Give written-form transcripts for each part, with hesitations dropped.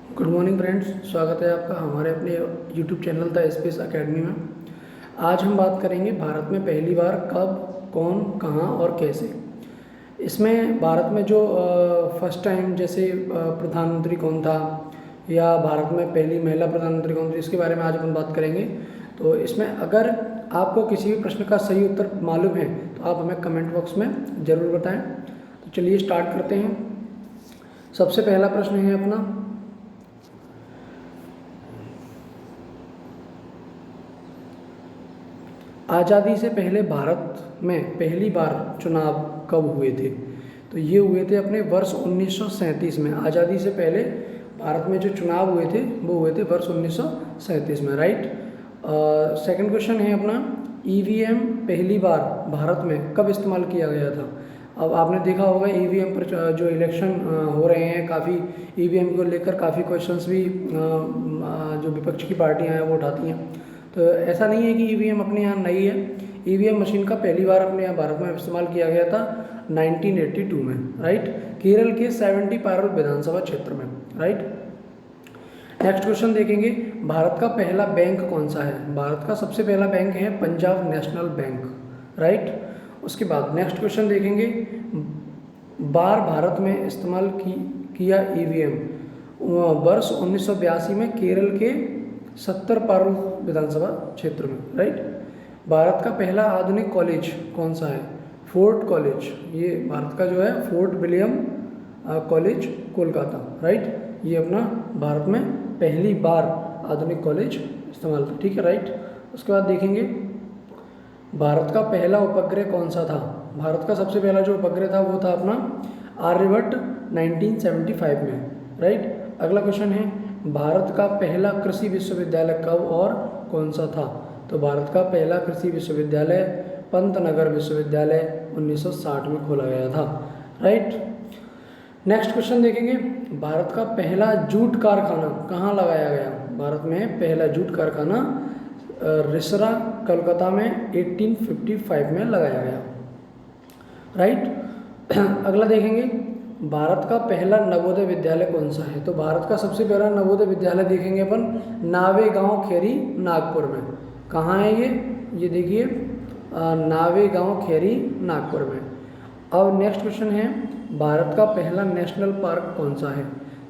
Good morning friends, स्वागत है आपका हमारे अपने YouTube channel the space academy में। आज हम बात करेंगे भारत में पहली बार कब, कौन, कहाँ और कैसे। इसमें भारत में जो फर्स्ट टाइम जैसे प्रधानमंत्री कौन था या भारत में पहली महिला प्रधानमंत्री कौन थी, इसके बारे में आज अपन बात करेंगे। तो इसमें अगर आपको किसी भी प्रश्न का सही उत्तर मालूम है तो आप हमें कमेंट बॉक्स में ज़रूर बताएं। तो चलिए स्टार्ट करते हैं। सबसे पहला प्रश्न है अपना, आज़ादी से पहले भारत में पहली बार चुनाव कब हुए थे? तो ये हुए थे अपने वर्ष 1937 में। आज़ादी से पहले भारत में जो चुनाव हुए थे वो हुए थे वर्ष 1937 में, राइट। सेकंड क्वेश्चन है अपना, ईवीएम पहली बार भारत में कब इस्तेमाल किया गया था? अब आपने देखा होगा ईवीएम पर जो इलेक्शन हो रहे हैं, काफ़ी ईवीएम को लेकर काफ़ी क्वेश्चंस भी जो विपक्ष की पार्टियां हैं वो उठाती हैं। तो ऐसा नहीं है कि ईवीएम अपने यहाँ नई है। ईवीएम मशीन का पहली बार अपने यहाँ भारत में इस्तेमाल किया गया था 1982 में, राइट, केरल के 70 पारुल विधानसभा क्षेत्र में, राइट। नेक्स्ट क्वेश्चन देखेंगे, भारत का पहला बैंक कौन सा है? भारत का सबसे पहला बैंक है पंजाब नेशनल बैंक, राइट। उसके बाद नेक्स्ट क्वेश्चन देखेंगे, बार भारत में इस्तेमाल किया ईवीएम वर्ष 1982 में केरल के 70 पारुल विधानसभा क्षेत्र में, राइट। भारत का पहला आधुनिक कॉलेज कौन सा है? Fort college. ये भारत का जो है fort William college Kolkata, right. ये अपना भारत में पहली बार आधुनिक कॉलेज इस्तेमाल था, ठीक है, राइट। उसके बाद देखेंगे, भारत का पहला उपग्रह कौन सा था? भारत का सबसे पहला जो उपग्रह था वो था अपना आर्यभट्ट 1975 में, राइट। अगला क्वेश्चन है, भारत का पहला कृषि विश्वविद्यालय कब और कौन सा था? तो भारत का पहला कृषि विश्वविद्यालय पंतनगर विश्वविद्यालय 1960 में खोला गया था, राइट। नेक्स्ट क्वेश्चन देखेंगे, भारत का पहला जूट कारखाना कहाँ लगाया गया? भारत में पहला जूट कारखाना रिसरा कोलकाता में 1855 में लगाया गया, राइट। अगला देखेंगे, भारत का पहला नवोदय विद्यालय कौन सा है? तो भारत का सबसे पहला नवोदय विद्यालय देखेंगे अपन नावेगांव खेरी नागपुर में। कहाँ है ये देखिए, नावेगांव खेरी नागपुर में। अब नेक्स्ट क्वेश्चन है, भारत का पहला नेशनल पार्क कौन सा है?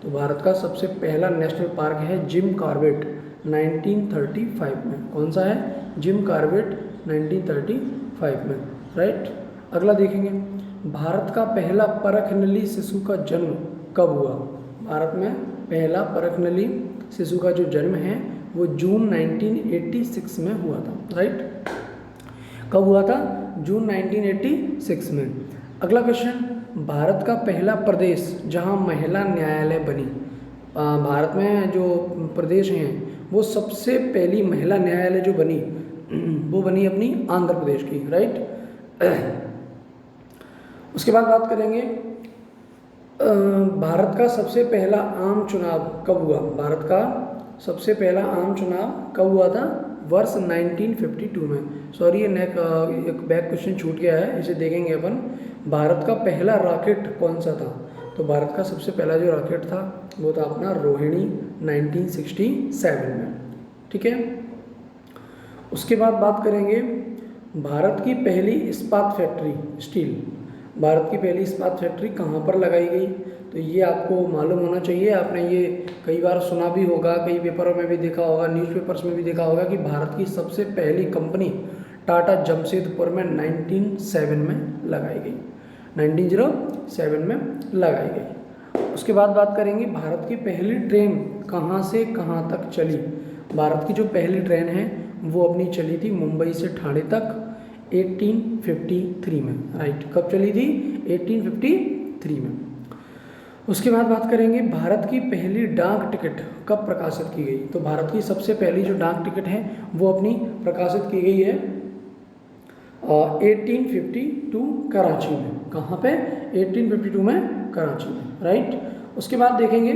तो भारत का सबसे पहला नेशनल पार्क है जिम कॉर्बेट 1935 में। कौन सा है? जिम कॉर्बेट 1935 में, राइट। अगला देखेंगे, भारत का पहला परखनली शिशु का जन्म कब हुआ? भारत में पहला परखनली शिशु का जो जन्म है वो जून 1986 में हुआ था, राइट। कब हुआ था? जून 1986 में। अगला क्वेश्चन, भारत का पहला प्रदेश जहां महिला न्यायालय बनी। भारत में जो प्रदेश हैं वो सबसे पहली महिला न्यायालय जो बनी वो बनी अपनी आंध्र प्रदेश की, राइट। उसके बाद बात करेंगे, भारत का सबसे पहला आम चुनाव कब हुआ? भारत का सबसे पहला आम चुनाव कब हुआ था? वर्ष 1952 में। सॉरी, ये एक बैक क्वेश्चन छूट गया है, इसे देखेंगे अपन। भारत का पहला रॉकेट कौन सा था? तो भारत का सबसे पहला जो रॉकेट था वो था अपना रोहिणी 1967 में, ठीक है। उसके बाद बात करेंगे, भारत की पहली इस्पात फैक्ट्री स्टील, भारत की पहली इस्पात फैक्ट्री कहाँ पर लगाई गई? तो ये आपको मालूम होना चाहिए, आपने ये कई बार सुना भी होगा, कई पेपरों में भी देखा होगा, न्यूज़पेपर्स में भी देखा होगा कि भारत की सबसे पहली कंपनी टाटा जमशेदपुर में 1907 में लगाई गई, 1907 में लगाई गई। उसके बाद बात करेंगे, भारत की पहली ट्रेन कहाँ से कहाँ तक चली? भारत की जो पहली ट्रेन है वो अपनी चली थी मुंबई से ठाणे तक 1853 में, राइट। कब चली थी? 1853 में। उसके बाद बात करेंगे, भारत की पहली डाक टिकट कब प्रकाशित की गई? तो भारत की सबसे पहली जो डाक टिकट है वो अपनी प्रकाशित की गई है 1852 कराची में। कहाँ पे? 1852 में कराची में, राइट। उसके बाद देखेंगे,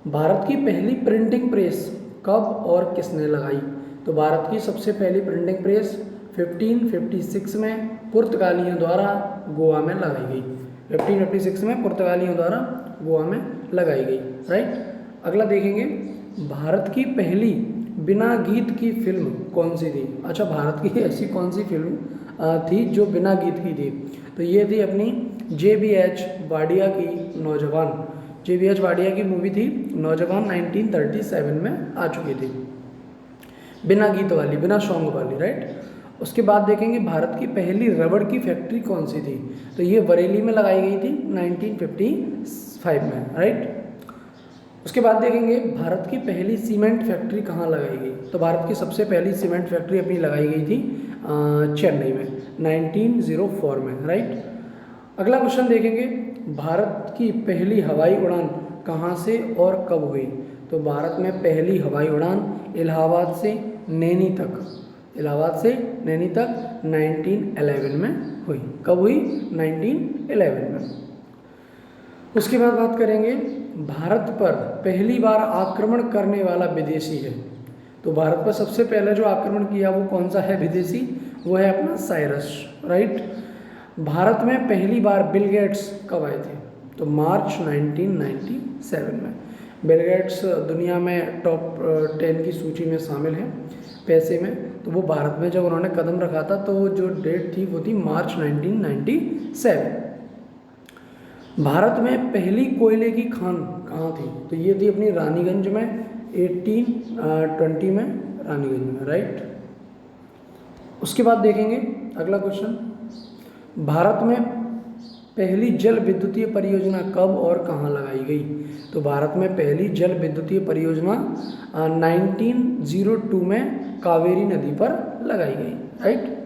भारत की पहली प्रिंटिंग प्रेस कब और किसने लगाई? तो भारत की सबसे पहली प्रिंटिंग प्रेस 1556 में पुर्तगालियों द्वारा गोवा में लगाई गई। 1556 में पुर्तगालियों द्वारा गोवा में लगाई गई, राइट। अगला देखेंगे, भारत की पहली बिना गीत की फिल्म कौन सी थी। अच्छा, भारत की ऐसी कौन सी फिल्म थी जो बिना गीत की थी। तो ये थी अपनी JBH वाडिया की नौजवान। JBH वाडिया की मूवी थी नौजवान, 1937 में आ चुकी थी, बिना गीत वाली, बिना सॉन्ग वाली, राइट। उसके बाद देखेंगे भारत की पहली रबड़ की फैक्ट्री कौन सी थी। तो ये बरेली में लगाई गई थी 1955 में, राइट। उसके बाद देखेंगे भारत की पहली सीमेंट फैक्ट्री कहाँ लगाई गई। तो भारत की सबसे पहली सीमेंट फैक्ट्री अपनी लगाई गई थी चेन्नई में 1904 में, राइट। अगला क्वेश्चन देखेंगे, भारत की पहली हवाई उड़ान कहाँ से और कब हुई। तो भारत में पहली हवाई उड़ान इलाहाबाद से नैनी तक, इलाहाबाद से नैनी तक 1911 में हुई। कब हुई? 1911 में। उसके बाद बात करेंगे, भारत पर पहली बार आक्रमण करने वाला विदेशी है। तो भारत पर सबसे पहले जो आक्रमण किया वो कौन सा है विदेशी, वो है अपना साइरस, राइट। भारत में पहली बार बिल गेट्स कब आए थे। तो मार्च 1997 में। बिल गेट्स दुनिया में टॉप 10 की सूची में शामिल हैं पैसे में। तो वो भारत में जब उन्होंने कदम रखा था तो जो डेट थी वो थी मार्च 1997। भारत में पहली कोयले की खान कहाँ थी। तो ये थी अपनी रानीगंज में 1820 में, रानीगंज में, राइट। उसके बाद देखेंगे अगला क्वेश्चन, भारत में पहली जल विद्युतीय परियोजना कब और कहाँ लगाई गई। तो भारत में पहली जल विद्युतीय परियोजना 1902 में कावेरी नदी पर लगाई गई, राइट।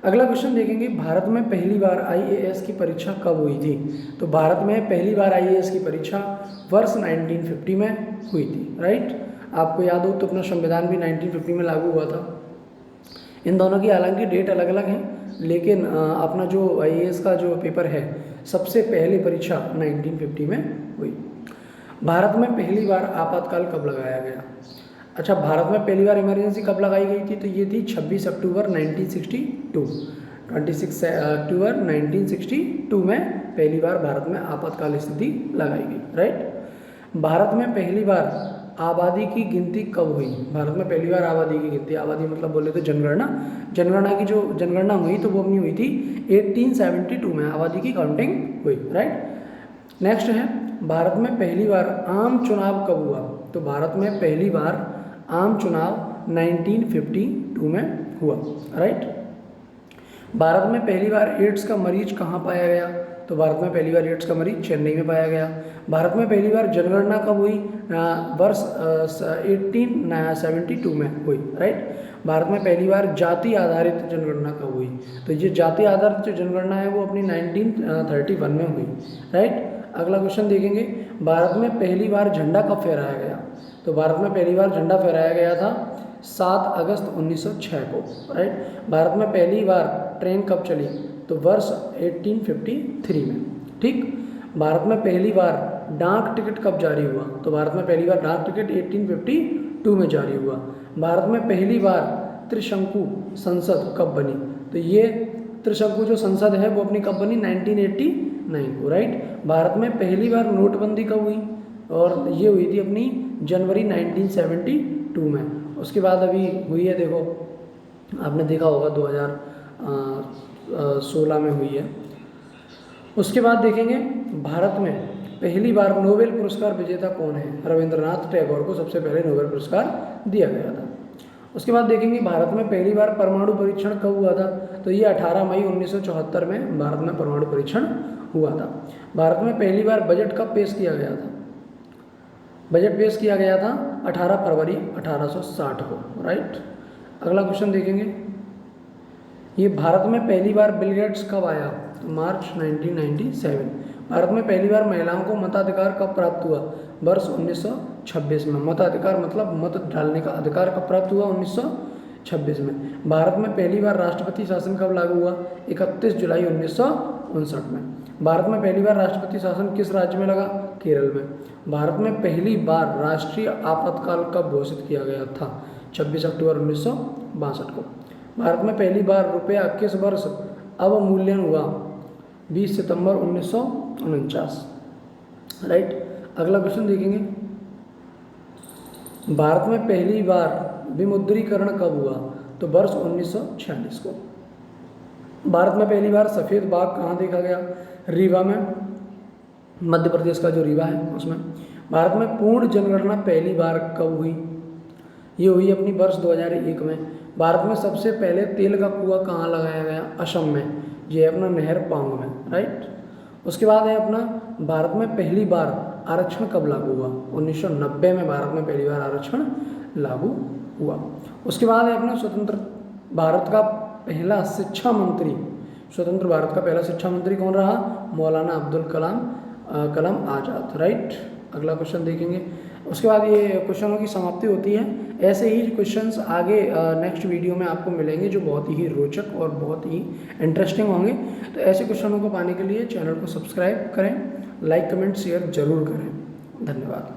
अगला क्वेश्चन देखेंगे, भारत में पहली बार IAS की परीक्षा कब हुई थी। तो भारत में पहली बार IAS की परीक्षा वर्ष 1950 में हुई थी, राइट। आपको याद हो तो अपना संविधान भी 1950 में लागू हुआ था। इन दोनों की हालांकि डेट अलग अलग है, लेकिन अपना जो IAS का जो पेपर है सबसे पहली परीक्षा 1950 में हुई। भारत में पहली बार आपातकाल कब लगाया गया। अच्छा, भारत में पहली बार इमरजेंसी कब लगाई गई थी। तो ये थी 26 अक्टूबर 1962, 26 अक्टूबर 1962 में पहली बार भारत में आपातकाल स्थिति लगाई गई, राइट। भारत में पहली बार आबादी की गिनती कब हुई। भारत में पहली बार आबादी की गिनती, आबादी मतलब बोले तो जनगणना, जनगणना की जो जनगणना हुई तो वो अपनी हुई थी 1872 में, आबादी की काउंटिंग हुई, राइट। नेक्स्ट है, भारत में पहली बार आम चुनाव कब हुआ। तो भारत में पहली बार आम चुनाव 1952 में हुआ, राइट। भारत में पहली बार एड्स का मरीज कहाँ पाया गया। तो भारत में पहली बार एड्स का मरीज चेन्नई में पाया गया। भारत में पहली बार जनगणना कब हुई, वर्ष 1872 में हुई, राइट। भारत में पहली बार जाति आधारित जनगणना कब हुई। तो ये जाति आधारित जो जनगणना है वो अपनी 1931 में हुई, राइट। अगला क्वेश्चन देखेंगे, भारत में पहली बार झंडा कब फहराया गया। तो भारत में पहली बार झंडा फहराया गया था 7 अगस्त 1906 को, राइट। भारत में पहली बार ट्रेन कब चली। तो वर्ष 1853 में, ठीक। भारत में पहली बार डाक टिकट कब जारी हुआ। तो भारत में पहली बार डाक टिकट 1852 में जारी हुआ। भारत में पहली बार त्रिशंकु संसद कब बनी। तो ये त्रिशंकु जो संसद है वो अपनी कब बनी, 1989 को, राइट। भारत में पहली बार नोटबंदी कब हुई, और ये हुई थी अपनी जनवरी 1972 में। उसके बाद अभी हुई है, देखो आपने देखा होगा 2016 में हुई है। उसके बाद देखेंगे, भारत में पहली बार नोबेल पुरस्कार विजेता कौन है। रविंद्रनाथ टैगोर को सबसे पहले नोबेल पुरस्कार दिया गया था। उसके बाद देखेंगे, भारत में पहली बार परमाणु परीक्षण कब हुआ था। तो ये 18 मई 1974 में भारत में परमाणु परीक्षण हुआ था। भारत में पहली बार बजट कब पेश किया गया था। बजट पेश किया गया था 18 फरवरी 1860 को, राइट। अगला क्वेश्चन देखेंगे, ये भारत में पहली बार बिल गेट्स कब आया। तो मार्च 1997। भारत में पहली बार महिलाओं को मताधिकार कब प्राप्त हुआ। वर्ष 1926 में। मताधिकार मतलब मत डालने का अधिकार कब प्राप्त हुआ, 1926 में। भारत में पहली बार राष्ट्रपति शासन कब लागू हुआ, 31 जुलाई 1959 में। भारत में पहली बार राष्ट्रपति शासन किस राज्य में लगा, केरल में। भारत में पहली बार राष्ट्रीय आपातकाल कब घोषित किया गया था, 26 अक्टूबर 1962 को। भारत में पहली बार रुपया किस वर्ष अवमूल्यन हुआ, 20 सितंबर 1949, राइट। अगला क्वेश्चन देखेंगे, भारत में पहली बार विमुद्रीकरण कब हुआ? तो वर्ष 1946 को। भारत में पहली बार सफ़ेद बाघ कहाँ देखा गया? रीवा में, मध्य प्रदेश का जो रीवा है उसमें। भारत में पूर्ण जनगणना पहली बार कब हुई? ये हुई अपनी वर्ष 2001 में। भारत में सबसे पहले तेल का कुआं कहाँ लगाया गया? असम में, ये है अपना नहर पांग में, राइट। उसके बाद है अपना भारत में पहली बार आरक्षण कब लागू हुआ? 1990 में भारत में पहली बार आरक्षण लागू हुआ। उसके बाद है अपना स्वतंत्र भारत का पहला शिक्षा मंत्री, स्वतंत्र भारत का पहला शिक्षा मंत्री कौन रहा? मौलाना अब्दुल कलाम आज़ाद, राइट। अगला क्वेश्चन देखेंगे। उसके बाद ये क्वेश्चनों की समाप्ति होती है। ऐसे ही क्वेश्चंस आगे नेक्स्ट वीडियो में आपको मिलेंगे जो बहुत ही रोचक और बहुत ही इंटरेस्टिंग होंगे। तो ऐसे क्वेश्चनों को पाने के लिए चैनल को सब्सक्राइब करें, लाइक कमेंट शेयर जरूर करें। धन्यवाद।